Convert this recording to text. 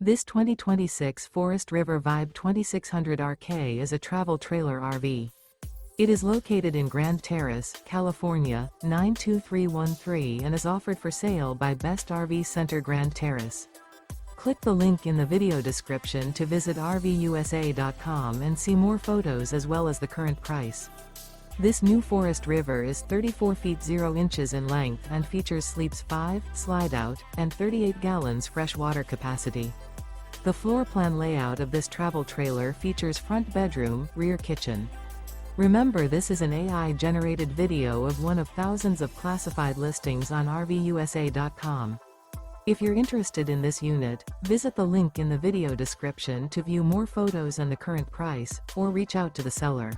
This 2026 Forest River Vibe 2600 RK is a travel trailer RV. It is located in Grand Terrace, California, 92313 and is offered for sale by Best RV Center Grand Terrace. Click the link in the video description to visit RVUSA.com and see more photos as well as the current price. This new Forest River is 34 feet 0 inches in length and features sleeps 5, slide-out, and 38 gallons fresh water capacity. The floor plan layout of this travel trailer features front bedroom, rear kitchen. Remember, this is an AI-generated video of one of thousands of classified listings on RVUSA.com. If you're interested in this unit, visit the link in the video description to view more photos and the current price, or reach out to the seller.